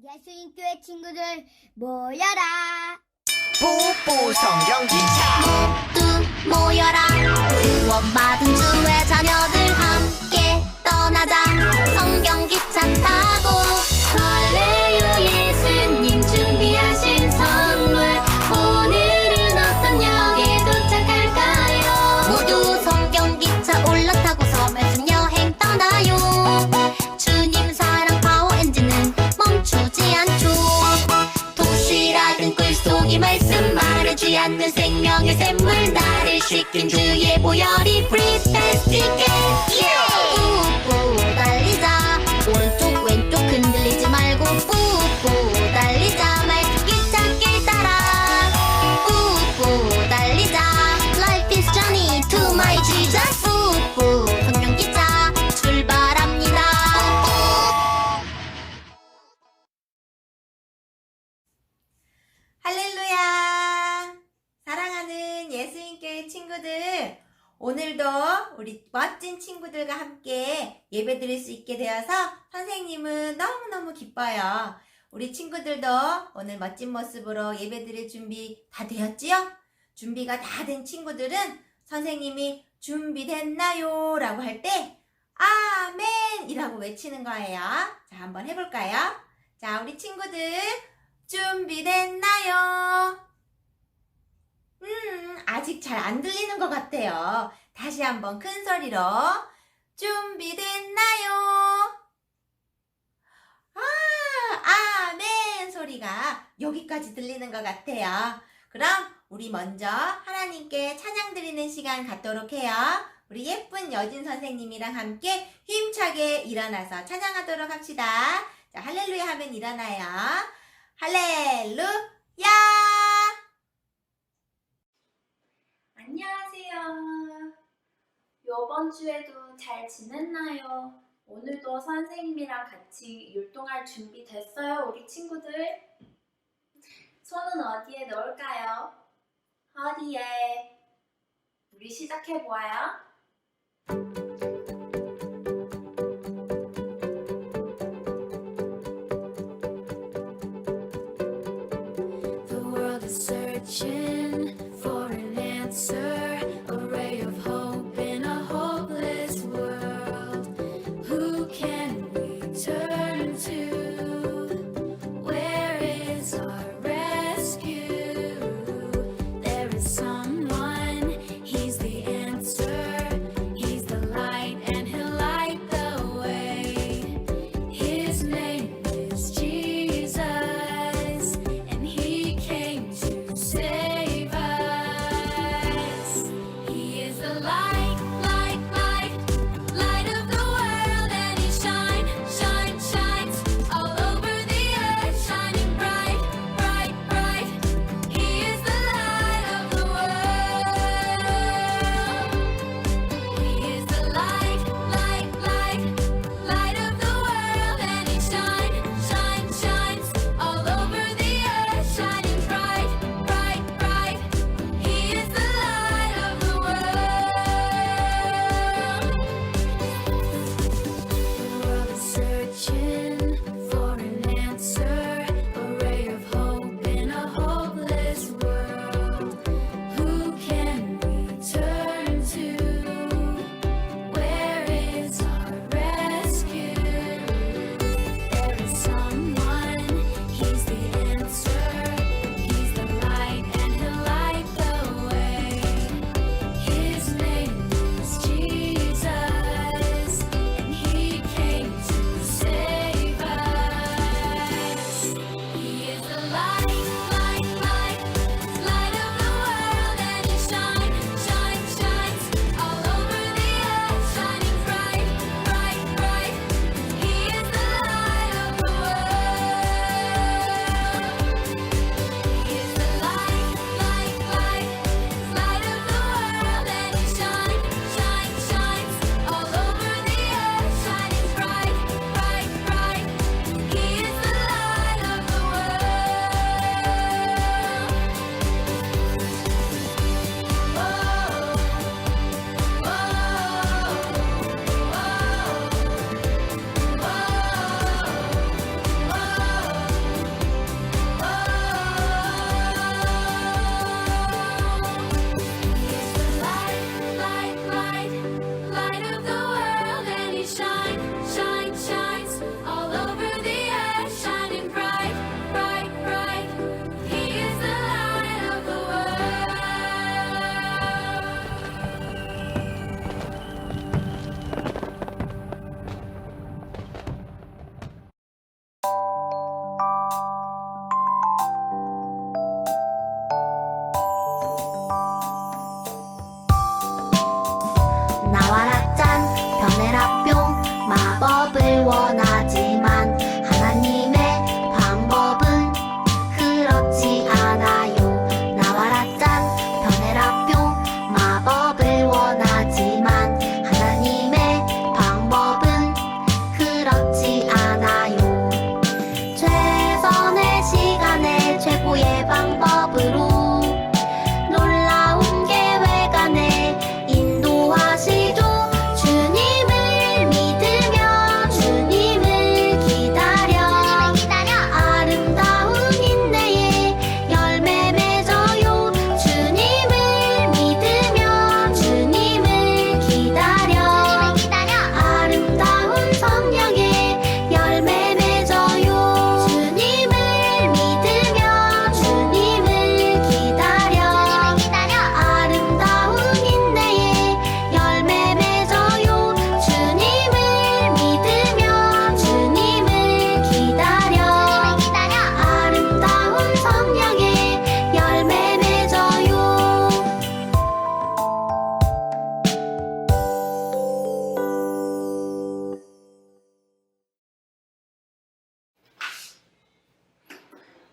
예수님교회 친구들 모여라. 뽀뽀 성경기차 모두 모여라. 구원받은 주의 자녀들 함께 떠나자. 성경기차 타고 할렐루야. 예수님 준비하신 선물, 오늘은 어떤 역에 도착할까요? 모두 성경기차 올라타고서 말씀 여행 떠나요. 주님 사랑 파워 엔진은 멈추지 않죠. 도시락은 꿀속이 말씀, 마르지 않는 생명의 샘물, 나를 씻긴 주의 보혈이 프리패스티게. 뿌뿌 달리자. 오른쪽 왼쪽 흔들리지 말고 뿌뿌 달리자. 말씀 기찻길 따라 뿌뿌 달리자. Life is journey to my Jesus. 뿌뿌 성경기차 출발합니다. 할렐루야! 사랑하는 예수님교회 친구들, 오늘도 우리 멋진 친구들과 함께 예배 드릴 수 있게 되어서 선생님은 너무너무 기뻐요. 우리 친구들도 오늘 멋진 모습으로 예배 드릴 준비 다 되었지요? 준비가 다 된 친구들은 선생님이 준비됐나요? 라고 할 때 아멘! 이라고 외치는 거예요. 자, 한번 해볼까요? 자, 우리 친구들 준비됐나요? 아직 잘 안 들리는 것 같아요. 다시 한번 큰 소리로 준비됐나요? 아멘 소리가 여기까지 들리는 것 같아요. 그럼 우리 먼저 하나님께 찬양 드리는 시간 갖도록 해요. 우리 예쁜 여진 선생님이랑 함께 힘차게 일어나서 찬양하도록 합시다. 자, 할렐루야 하면 일어나요. 할렐루야! 안녕하세요. 이번 주에도 잘 지냈나요? 오늘도 선생님이랑 같이 율동할 준비 됐어요, 우리 친구들? 손은 어디에 넣을까요? 어디에? 우리 시작해보아요. The world is searching for an answer, a ray of hope in a hopeless world. Who can we turn to? Where is our rescue? There is someone, he's the answer, he's the light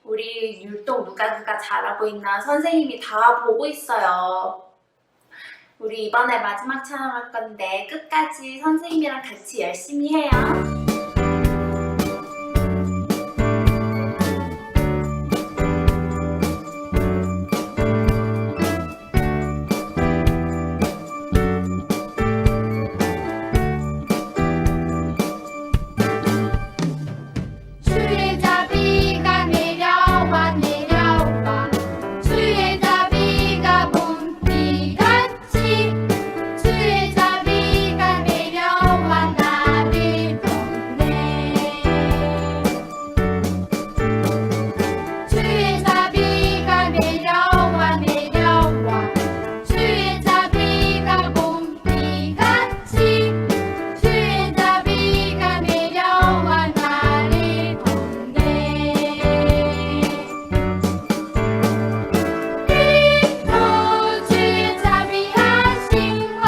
우리 율동 누가 잘하고 있나 선생님이 다 보고 있어요. 우리 이번에 마지막 촬영할 건데 끝까지 선생님이랑 같이 열심히 해요. 추위의 자비가 내려와 내려와 추위의 자비가 봄비같이 추위의 자비가 내려와 나를 덮네 추위의 자비가 내려와 내려와 추위의 자비가 봄비같이 추위의 자비가 내려와 나를 덮네 오 주의 자비하신 것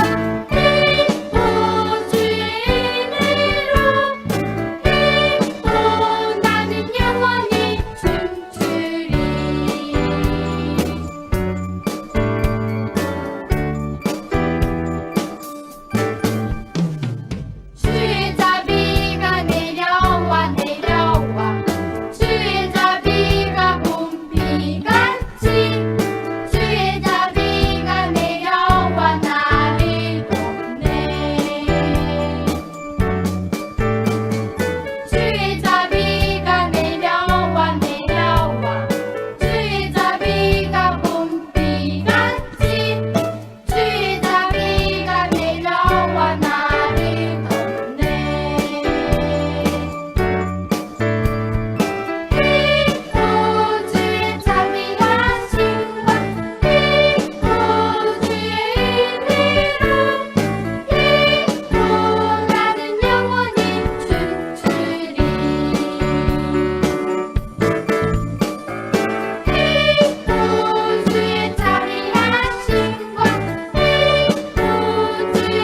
오 주의 은혜로 오 나는 영원히 춤추리 주의 자비가 내려와 내려와 주의 자비가 봄비같이 주의 자비가 내려와 나를 덮네 주의 자비가 내려와 내려와 주의 자비가 봄비같이 주의 자비가 내려와 나를 덮네 오 주의 자비하신 것 오 주의 은혜로 오 나는 영원히 춤추리 오 주의 자비하신 것 오 주의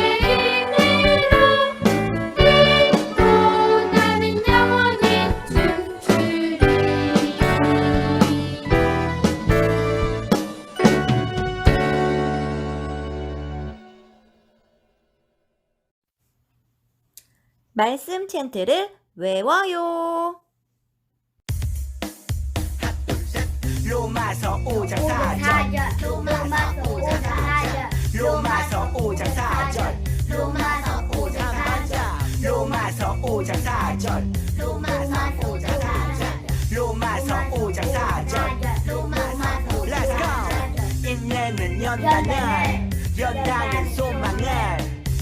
은혜로 오 나는 영원히 춤추리 말씀 챈트를 외워요. 로마서 5장 4절 로마서 5장 4절 로마서 5장 4절 로마서 5장 4절 로마서 5장 4절 로마서 5장 4절 로마서 5장 4절 Let's go 인내는 연단을 연단은 소망을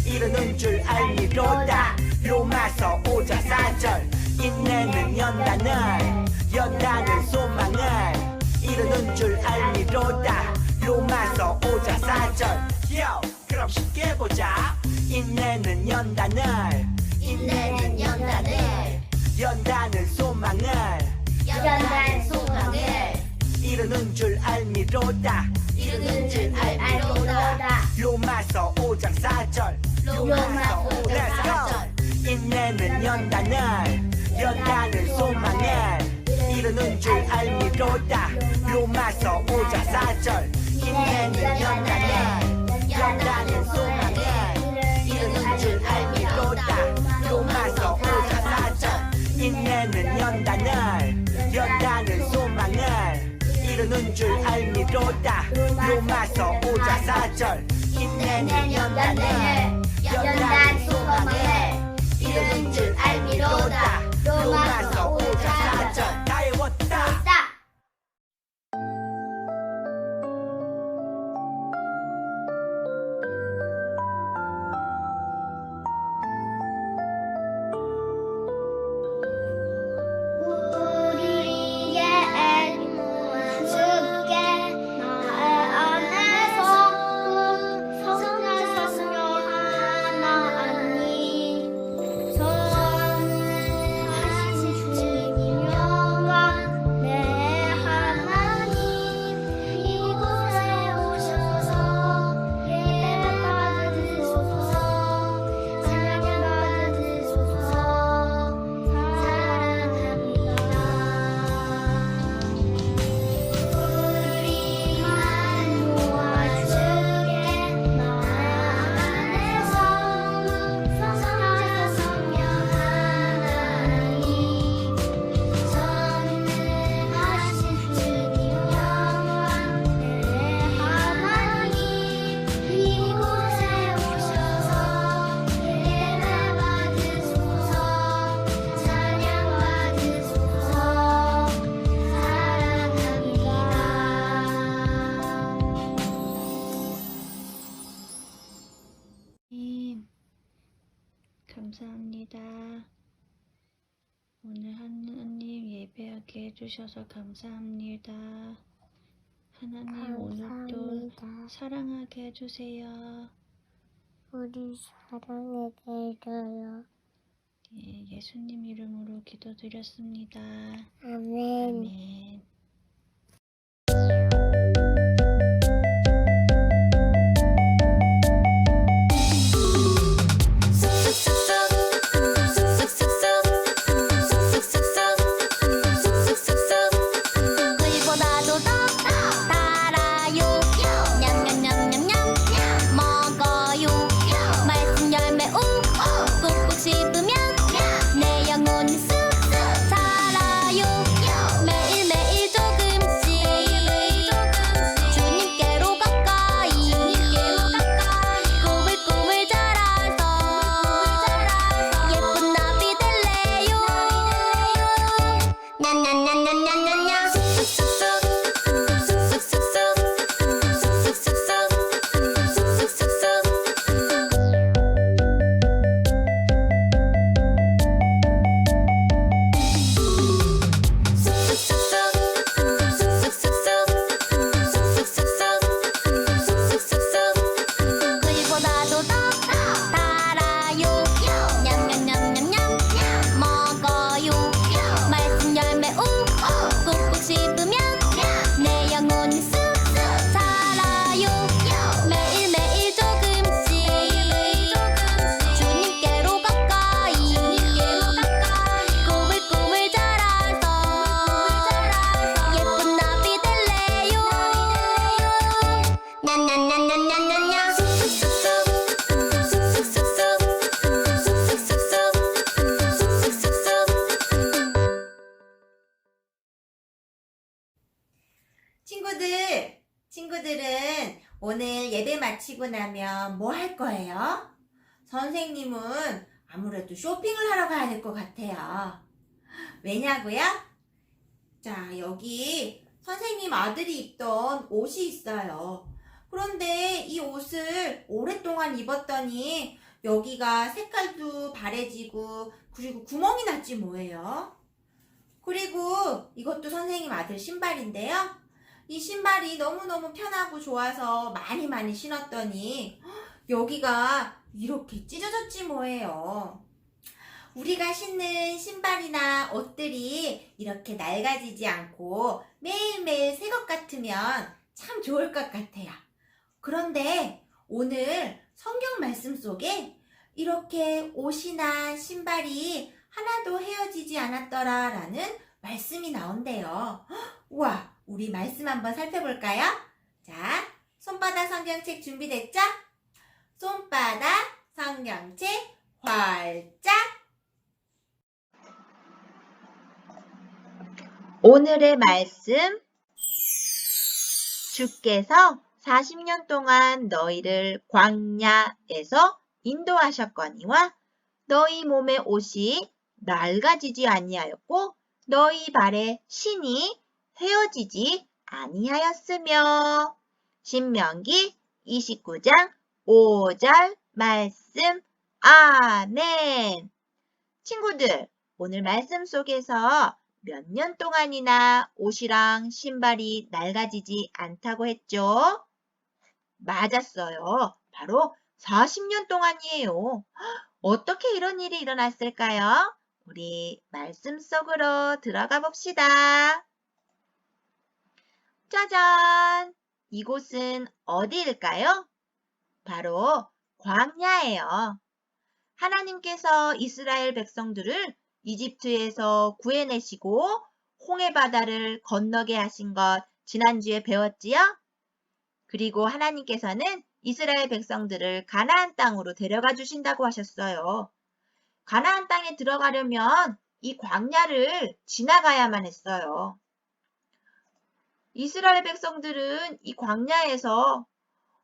이루는 줄 알미로다 로마서 5장 4절 인내는 연단을 연단은 소망을 이루는 줄 알미로다 로마서 5장 4절 Yo 그럼 쉽게 보자 인내는 연단을 인내는 연단은 소망을 연단 소망을 이루는 줄 알미로다 이루는 줄 알미로다 로마서 5장 4절 로마서 5장 Let's go 4절 인내는 연단은 소망을 이루는 줄 알미로다 로마서 5장 4절 인내는 연단은 소망을 이루는 줄 알미로다 로마서 5장 4절 인내는 연단은 소망을 이루는 줄 알미로다 로마서 5장 4절 인내는 연단 소망을 이루는 줄 알미로다 로마서 5장 4절 다 외웠다 우리의 애무한 주께 나의 안에서 성녀 하나님 전하신 주님 해주셔서 감사합니다. 하나님 오늘도 사랑하게 해주세요. 우리 사랑하게 해줘요. 예, 예수님 이름으로 기도드렸습니다. 아멘. 아멘. 물보다도 더 달아요. 냠냠냠냠냠 먹어요. 말씀 열매 꾹꾹 씹으면 내 영혼이 쑥쑥 자라요. 매일매일 조금씩 주님께로 가까이 꾸물꾸물 자라서 예쁜 나비 될래요. 냐냐냐냐냐냐냐 물보다도 더 달아요. 냠냠냠냠냠 먹어요. 말씀 열매 꾹꾹 씹으면 내 영혼이 쑥쑥 자라요. 매일매일 조금씩 주님께로 가까이 꾸물꾸물 자라서 예쁜 나비 될래요. 냐냐냐냐냐냐냐 친구들은 오늘 예배 마치고 나면 뭐 할 거예요? 선생님은 아무래도 쇼핑을 하러 가야 될 것 같아요. 왜냐고요? 자, 여기 선생님 아들이 입던 옷이 있어요. 그런데 이 옷을 오랫동안 입었더니 여기가 색깔도 바래지고 그리고 구멍이 났지 뭐예요. 그리고 이것도 선생님 아들 신발인데요. 이 신발이 너무너무 편하고 좋아서 많이 신었더니 여기가 이렇게 찢어졌지 뭐예요. 우리가 신는 신발이나 옷들이 이렇게 낡아지지 않고 매일매일 새 것 같으면 참 좋을 것 같아요. 그런데 오늘 성경 말씀 속에 이렇게 옷이나 신발이 하나도 헤어지지 않았더라 라는 말씀이 나온대요. 우와, 우리 말씀 한번 살펴볼까요? 자, 손바닥 성경책 준비됐죠? 손바닥 성경책 활짝! 오늘의 말씀, 주께서 40년 동안 너희를 광야에서 인도하셨거니와 너희 몸의 옷이 낡아지지 아니하였고 너희 발의 신이 헤어지지 아니하였으며. 신명기 29장 5절 말씀. 아멘. 친구들, 오늘 말씀 속에서 몇 년 동안이나 옷이랑 신발이 낡아지지 않다고 했죠? 맞았어요. 바로 40년 동안이에요. 어떻게 이런 일이 일어났을까요? 우리 말씀 속으로 들어가 봅시다. 짜잔! 이곳은 어디일까요? 바로 광야예요. 하나님께서 이스라엘 백성들을 이집트에서 구해내시고 홍해 바다를 건너게 하신 것 지난주에 배웠지요? 그리고 하나님께서는 이스라엘 백성들을 가나안 땅으로 데려가 주신다고 하셨어요. 가나안 땅에 들어가려면 이 광야를 지나가야만 했어요. 이스라엘 백성들은 이 광야에서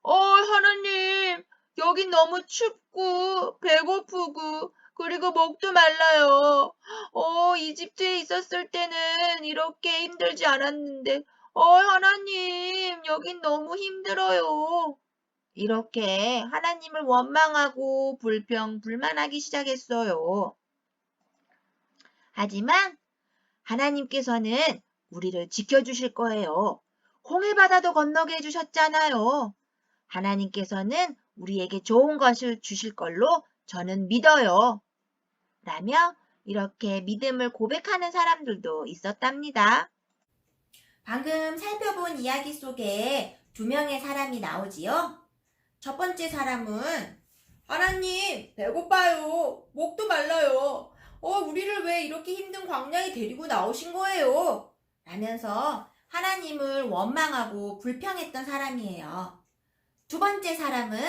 하나님, 여긴 너무 춥고 배고프고 그리고 목도 말라요. 이집트에 있었을 때는 이렇게 힘들지 않았는데 하나님, 여긴 너무 힘들어요. 이렇게 하나님을 원망하고 불평, 불만하기 시작했어요. 하지만 하나님께서는 우리를 지켜주실 거예요. 홍해바다도 건너게 해주셨잖아요. 하나님께서는 우리에게 좋은 것을 주실 걸로 저는 믿어요. 라며 이렇게 믿음을 고백하는 사람들도 있었답니다. 방금 살펴본 이야기 속에 2명의 사람이 나오지요. 첫 번째 사람은 하나님, 배고파요. 목도 말라요. 우리를 왜 이렇게 힘든 광야에 데리고 나오신 거예요? 라면서 하나님을 원망하고 불평했던 사람이에요. 두 번째 사람은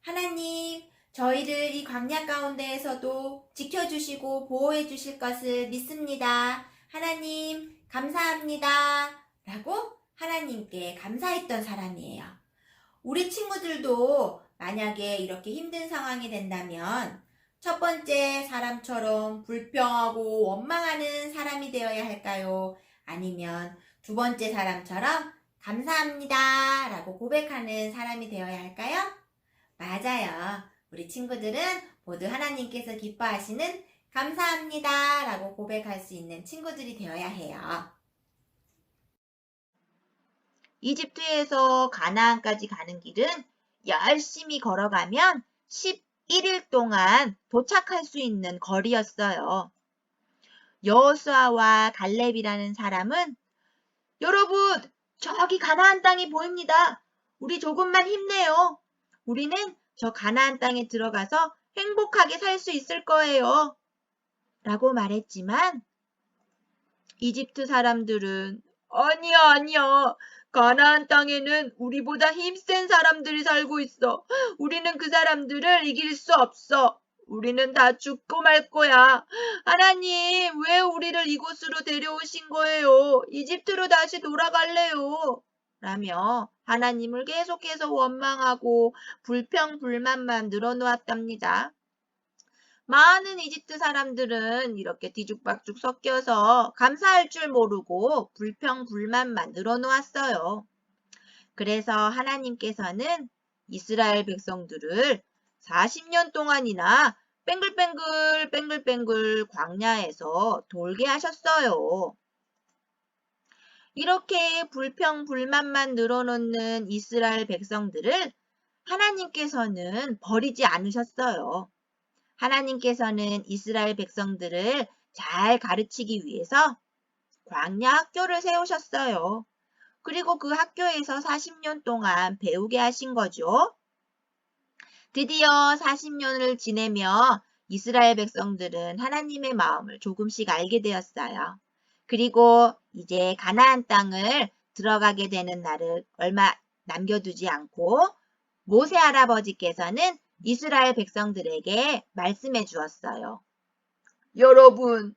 하나님, 저희를 이 광야 가운데에서도 지켜주시고 보호해 주실 것을 믿습니다. 하나님, 감사합니다. 라고 하나님께 감사했던 사람이에요. 우리 친구들도 만약에 이렇게 힘든 상황이 된다면 첫 번째 사람처럼 불평하고 원망하는 사람이 되어야 할까요? 아니면 두 번째 사람처럼 감사합니다 라고 고백하는 사람이 되어야 할까요? 맞아요. 우리 친구들은 모두 하나님께서 기뻐하시는 감사합니다 라고 고백할 수 있는 친구들이 되어야 해요. 이집트에서 가나안까지 가는 길은 열심히 걸어가면 11일 동안 도착할 수 있는 거리였어요. 여호수아와 갈렙이라는 사람은 여러분, 저기 가나안 땅이 보입니다. 우리 조금만 힘내요. 우리는 저 가나안 땅에 들어가서 행복하게 살 수 있을 거예요. 라고 말했지만 이집트 사람들은 아니야. 가나안 땅에는 우리보다 힘센 사람들이 살고 있어. 우리는 그 사람들을 이길 수 없어. 우리는 다 죽고 말 거야. 하나님, 왜 우리를 이곳으로 데려오신 거예요? 이집트로 다시 돌아갈래요. 라며 하나님을 계속해서 원망하고 불평불만만 늘어놓았답니다. 많은 이집트 사람들은 이렇게 뒤죽박죽 섞여서 감사할 줄 모르고 불평불만만 늘어놓았어요. 그래서 하나님께서는 이스라엘 백성들을 40년 동안이나 뱅글뱅글 광야에서 돌게 하셨어요. 이렇게 불평불만만 늘어놓는 이스라엘 백성들을 하나님께서는 버리지 않으셨어요. 하나님께서는 이스라엘 백성들을 잘 가르치기 위해서 광야 학교를 세우셨어요. 그리고 그 학교에서 40년 동안 배우게 하신 거죠. 드디어 40년을 지내며 이스라엘 백성들은 하나님의 마음을 조금씩 알게 되었어요. 그리고 이제 가나안 땅을 들어가게 되는 날을 얼마 남겨두지 않고 모세 할아버지께서는 이스라엘 백성들에게 말씀해 주었어요. 여러분,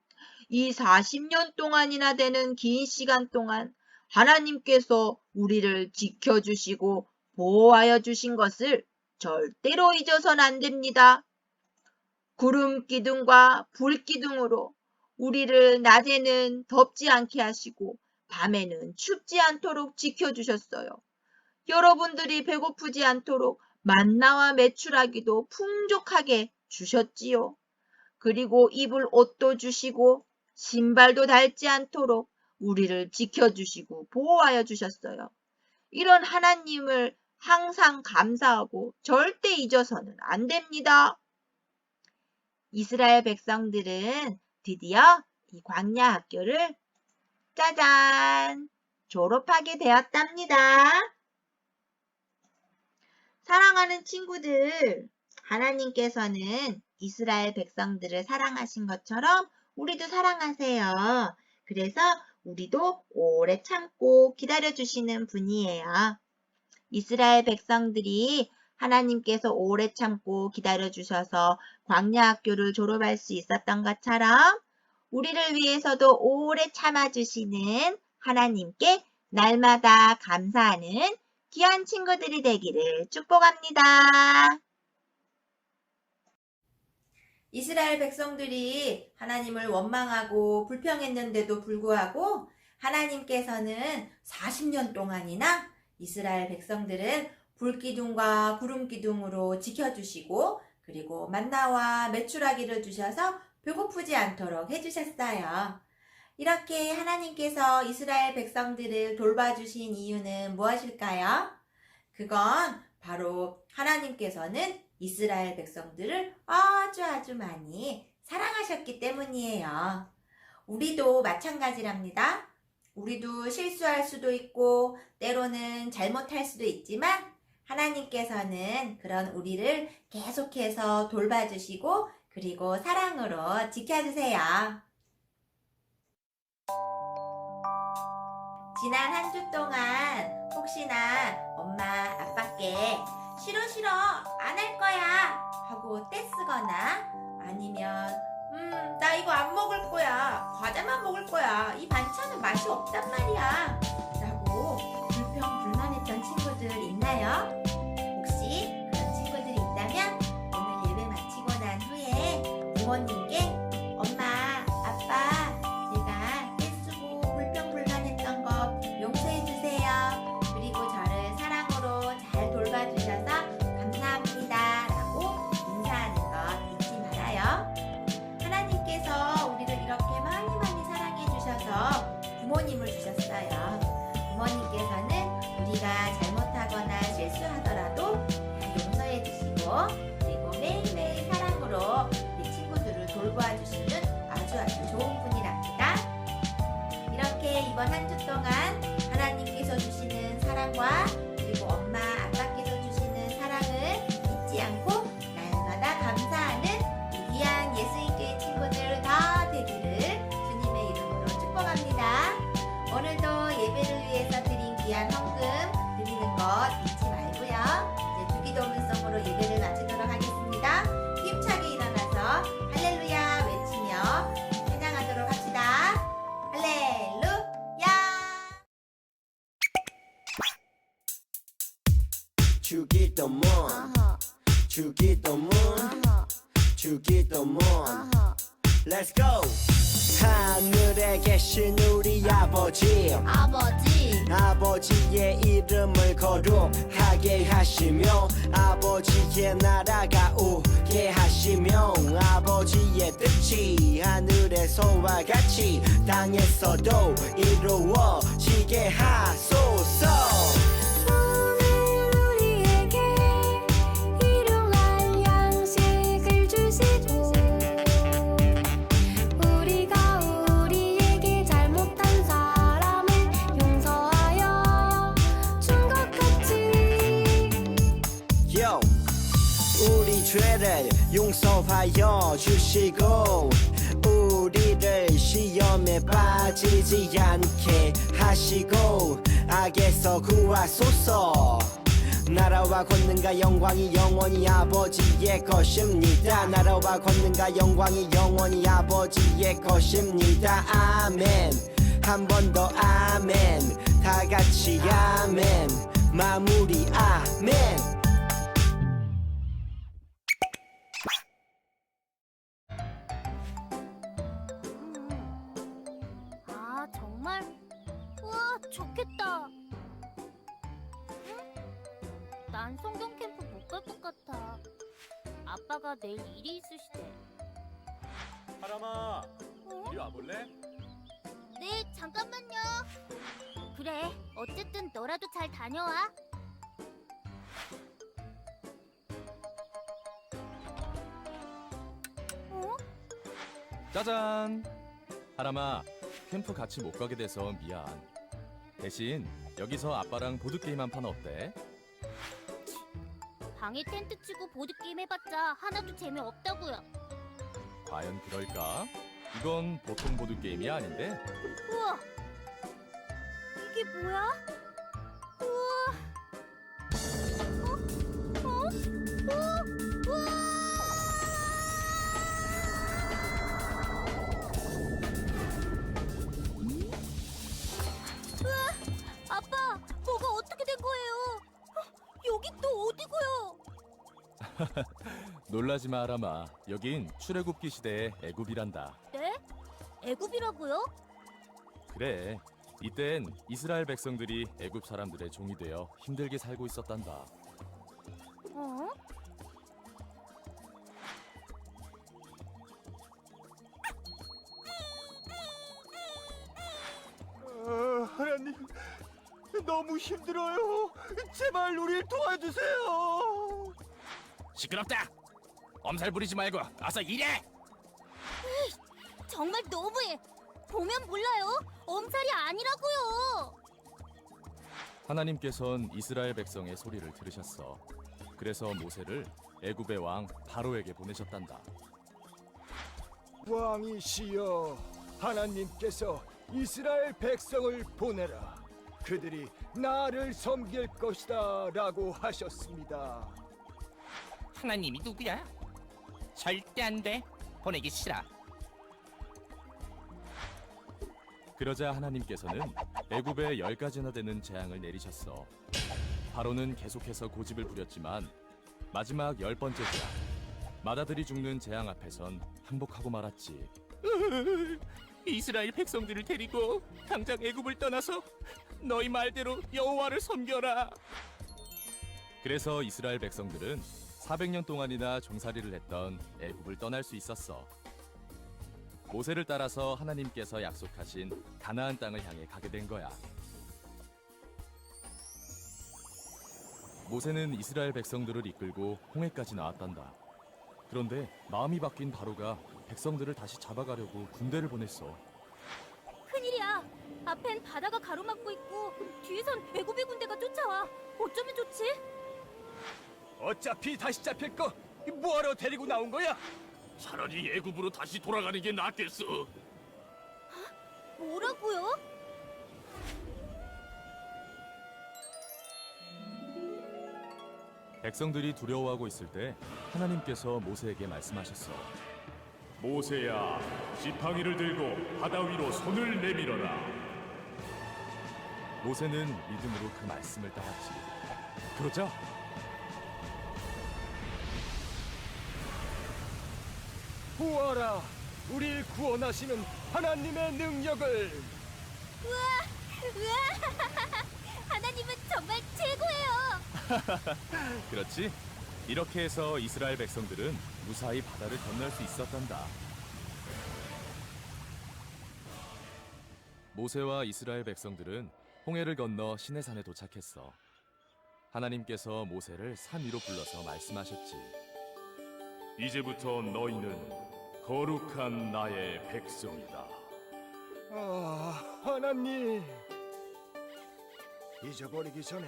이 40년 동안이나 되는 긴 시간 동안 하나님께서 우리를 지켜주시고 보호하여 주신 것을 절대로 잊어서는 안 됩니다. 구름 기둥과 불 기둥으로 우리를 낮에는 덥지 않게 하시고 밤에는 춥지 않도록 지켜주셨어요. 여러분들이 배고프지 않도록 만나와 메추라기도 풍족하게 주셨지요. 그리고 입을 옷도 주시고 신발도 닳지 않도록 우리를 지켜주시고 보호하여 주셨어요. 이런 하나님을 항상 감사하고 절대 잊어서는 안 됩니다. 이스라엘 백성들은 드디어 이 광야 학교를 짜잔! 졸업하게 되었답니다. 사랑하는 친구들, 하나님께서는 이스라엘 백성들을 사랑하신 것처럼 우리도 사랑하세요. 그래서 우리도 오래 참고 기다려주시는 분이에요. 이스라엘 백성들이 하나님께서 오래 참고 기다려주셔서 광야 학교를 졸업할 수 있었던 것처럼 우리를 위해서도 오래 참아주시는 하나님께 날마다 감사하는 귀한 친구들이 되기를 축복합니다. 이스라엘 백성들이 하나님을 원망하고 불평했는데도 불구하고 하나님께서는 40년 동안이나 이스라엘 백성들을 불기둥과 구름기둥으로 지켜주시고 그리고 만나와 메추라기를 주셔서 배고프지 않도록 해주셨어요. 이렇게 하나님께서 이스라엘 백성들을 돌봐주신 이유는 무엇일까요? 그건 바로 하나님께서는 이스라엘 백성들을 아주 많이 사랑하셨기 때문이에요. 우리도 마찬가지랍니다. 우리도 실수할 수도 있고 때로는 잘못할 수도 있지만 하나님께서는 그런 우리를 계속해서 돌봐주시고 그리고 사랑으로 지켜주세요. 지난 한 주 동안 혹시나 엄마 아빠께 싫어 안 할 거야 하고 떼쓰거나 아니면 나 이거 안 먹을 거야 과자만 먹을 거야 이 반찬은 맛이 없단 말이야 라고 불평불만했던 친구들 있나요? 혹시 그런 친구들이 있다면 오늘 예배 마치고 난 후에 부모님께 엄마 아빠 제가 떼쓰고 불평불만했던 거 용서해 주세요. 그리고 저를 사랑으로 잘 돌봐주셔서 감사합니다 라고 인사하는 것 잊지 말아요. 하나님께서 우리를 이렇게 많이 사랑해 주셔서 부모님을 주셨어요. 부모님께서는 우리가 잘못하거나 실수하더라도 다 용서해 주시고 그리고 매일매일 사랑으로 우리 친구들을 돌보아주시는 아주 좋은 분이랍니다. 이렇게 이번 한 주 동안 하나님께서 주시는 사랑과 그리고 엄마 아빠께서 주시는 사랑을 잊지 않고 날마다 감사하는 이 귀한 예수님교회 친구들 다 되기를 주님의 이름으로 축복합니다. 오늘도 예배를 위해서 드린 귀한 헌금 드리는 것 잊지 말고요. 이제 주기도문성으로 예배를 마치도록 하겠습니다. 힘차게 일어나서 할렐루야 외치며 찬양하도록 합시다. 할렐루야. 주기도문 주기도문 주기도문 Let's go 하늘에 계신 우리 아버지 아버지의 이름을 거룩하게 하시며 아버지의 나라가 오게 하시며 아버지의 뜻이 하늘에서와 같이 땅에서도 이루어지게 하소서. 우리 죄를 용서하여 주시고 우리를 시험에 빠지지 않게 하시고 악에서 구하소서. 나라와 권능과 영광이 영원히 아버지의 것입니다. 나라와 권능과 영광이 영원히 아버지의 것입니다. 아멘. 한 번 더 아멘. 다 같이 아멘. 마무리 아멘. 정말? 우와, 좋겠다. 난 성경 캠프 못 갈 것 같아. 아빠가 내일 일이 있으시대. 하람아, 이리 와볼래? 네, 잠깐만요. 그래, 어쨌든 너라도 잘 다녀와. 짜잔! 하람아, 캠프 같이 못 가게 돼서 미안. 대신 여기서 아빠랑 보드게임 한 판 어때? 방에 텐트 치고 보드게임 해봤자 하나도 재미없다고요. 과연 그럴까? 이건 보통 보드게임이 아닌데? 우와! 이게 뭐야? 우와! 우와! 아빠, 뭐가 어떻게 된 거예요? 여기 또 어디고요? 놀라지 마, 하람아. 여긴 출애굽기 시대의 애굽이란다. 네? 애굽이라고요? 그래. 이땐 이스라엘 백성들이 애굽 사람들의 종이 되어 힘들게 살고 있었단다. 어? 너무 힘들어요. 제발 우리를 도와주세요. 시끄럽다. 엄살 부리지 말고 어서 일해. 정말 너무해. 보면 몰라요. 엄살이 아니라고요. 하나님께선 이스라엘 백성의 소리를 들으셨어. 그래서 모세를 애굽의 왕 바로에게 보내셨단다. 왕이시여, 하나님께서 이스라엘 백성을 보내라. 그들이 나를 섬길 것이다 라고 하셨습니다. 하나님이 누구야? 절대 안 돼. 보내기 싫어. 그러자 하나님께서는 애굽에 10가지나 되는 재앙을 내리셨어. 바로는 계속해서 고집을 부렸지만 마지막 10번째 재앙, 마다들이 죽는 재앙 앞에선 항복하고 말았지. 이스라엘 백성들을 데리고 당장 애굽을 떠나서 너희 말대로 여호와를 섬겨라. 그래서 이스라엘 백성들은 400년 동안이나 종살이를 했던 애굽을 떠날 수 있었어. 모세를 따라서 하나님께서 약속하신 가나안 땅을 향해 가게 된 거야. 모세는 이스라엘 백성들을 이끌고 홍해까지 나왔단다. 그런데 마음이 바뀐 바로가 백성들을 다시 잡아가려고 군대를 보냈어. 큰일이야. 앞엔 바다가 가로막고 있고 뒤에선 애굽의 군대가 쫓아와. 어쩌면 좋지? 어차피 다시 잡힐 거 뭐하러 데리고 나온 거야? 차라리 애굽으로 다시 돌아가는 게 낫겠어. 뭐라고요? 백성들이 두려워하고 있을 때 하나님께서 모세에게 말씀하셨어. 모세야, 지팡이를 들고 바다 위로 손을 내밀어라. 모세는 믿음으로 그 말씀을 따랐지. 그러자 보아라, 우리를 구원하시는 하나님의 능력을. 우와! 하나님은 정말 최고예요. 그렇지? 이렇게 해서 이스라엘 백성들은 무사히 바다를 건널 수 있었단다. 모세와 이스라엘 백성들은 홍해를 건너 시내산에 도착했어. 하나님께서 모세를 산 위로 불러서 말씀하셨지. 이제부터 너희는 거룩한 나의 백성이다. 아, 하나님. 잊어버리기 전에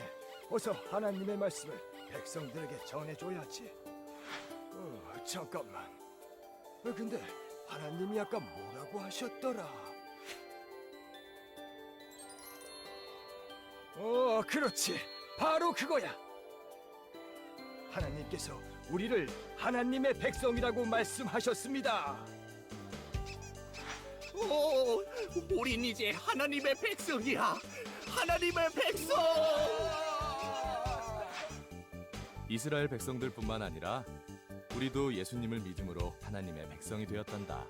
어서 하나님의 말씀을 백성들에게 전해줘야지. 잠깐만. 근데 하나님이 아까 뭐라고 하셨더라? 그렇지. 바로 그거야. 하나님께서 우리를 하나님의 백성이라고 말씀하셨습니다. 오, 우린 이제 하나님의 백성이야. 하나님의 백성. 이스라엘 백성들뿐만 아니라 우리도 예수님을 믿음으로 하나님의 백성이 되었단다.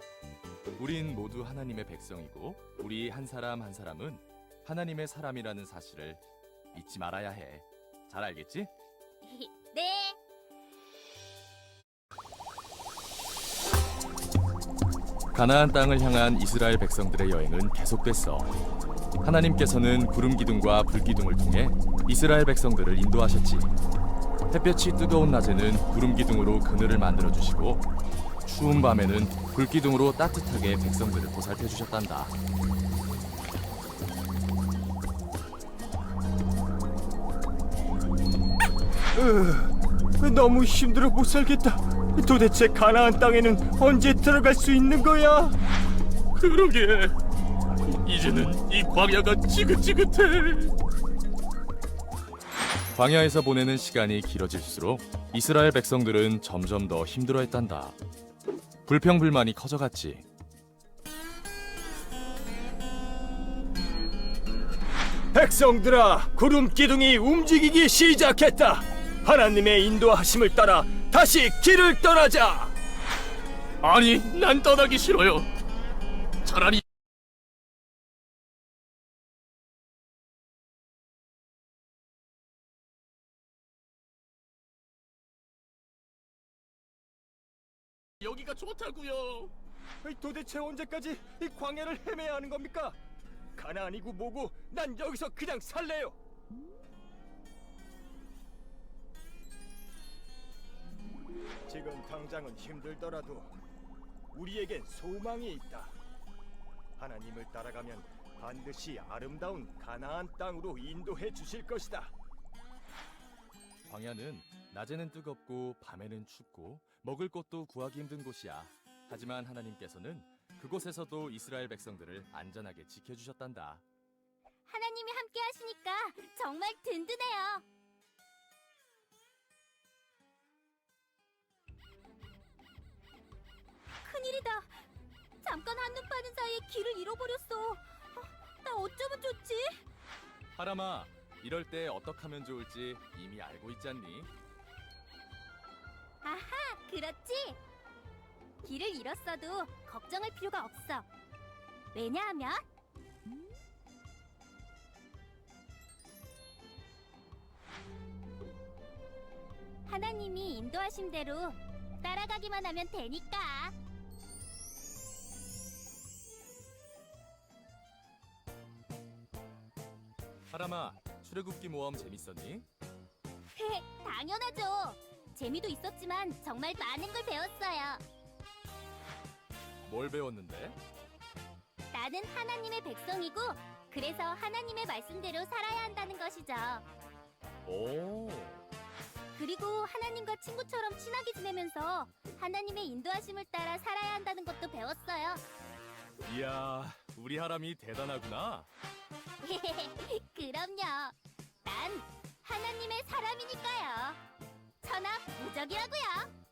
우린 모두 하나님의 백성이고 우리 한 사람 한 사람은 하나님의 사람이라는 사실을 잊지 말아야 해. 잘 알겠지? 네. 가나안 땅을 향한 이스라엘 백성들의 여행은 계속됐어. 하나님께서는 구름 기둥과 불 기둥을 통해 이스라엘 백성들을 인도하셨지. 햇볕이 뜨거운 낮에는 구름 기둥으로 그늘을 만들어 주시고 추운 밤에는 불 기둥으로 따뜻하게 백성들을 보살펴 주셨단다. 너무 힘들어 못 살겠다. 도대체 가나안 땅에는 언제 들어갈 수 있는 거야? 그러게. 이제는 이 광야가 지긋지긋해. 광야에서 보내는 시간이 길어질수록 이스라엘 백성들은 점점 더 힘들어했단다. 불평불만이 커져갔지. 백성들아, 구름 기둥이 움직이기 시작했다. 하나님의 인도하심을 따라 다시 길을 떠나자. 아니, 난 떠나기 싫어요. 차라리 여기가 좋다고요. 도대체 언제까지 이 광야를 헤매야 하는 겁니까? 가나안이고 뭐고 난 여기서 그냥 살래요. 지금 당장은 힘들더라도 우리에겐 소망이 있다. 하나님을 따라가면 반드시 아름다운 가나안 땅으로 인도해 주실 것이다. 광야는 낮에는 뜨겁고 밤에는 춥고 먹을 것도 구하기 힘든 곳이야. 하지만 하나님께서는 그곳에서도 이스라엘 백성들을 안전하게 지켜주셨단다. 하나님이 함께 하시니까 정말 든든해요. 큰일이다. 잠깐 한눈 파는 사이에 길을 잃어버렸어. 나 어쩌면 좋지? 하람아, 이럴 때 어떻게 하면 좋을지 이미 알고 있지 않니? 아하, 그렇지. 길을 잃었어도 걱정할 필요가 없어. 왜냐하면 하나님이 인도하신 대로 따라가기만 하면 되니까. 하람아, 출애굽기 모험 재밌었니? 당연하죠. 재미도 있었지만 정말 많은 걸 배웠어요. 뭘 배웠는데? 나는 하나님의 백성이고 그래서 하나님의 말씀대로 살아야 한다는 것이죠. 오, 그리고 하나님과 친구처럼 친하게 지내면서 하나님의 인도하심을 따라 살아야 한다는 것도 배웠어요. 이야, 우리 하람이 대단하구나. 그럼요. 난 하나님의 사람이니까요. 천하 무적이라고요.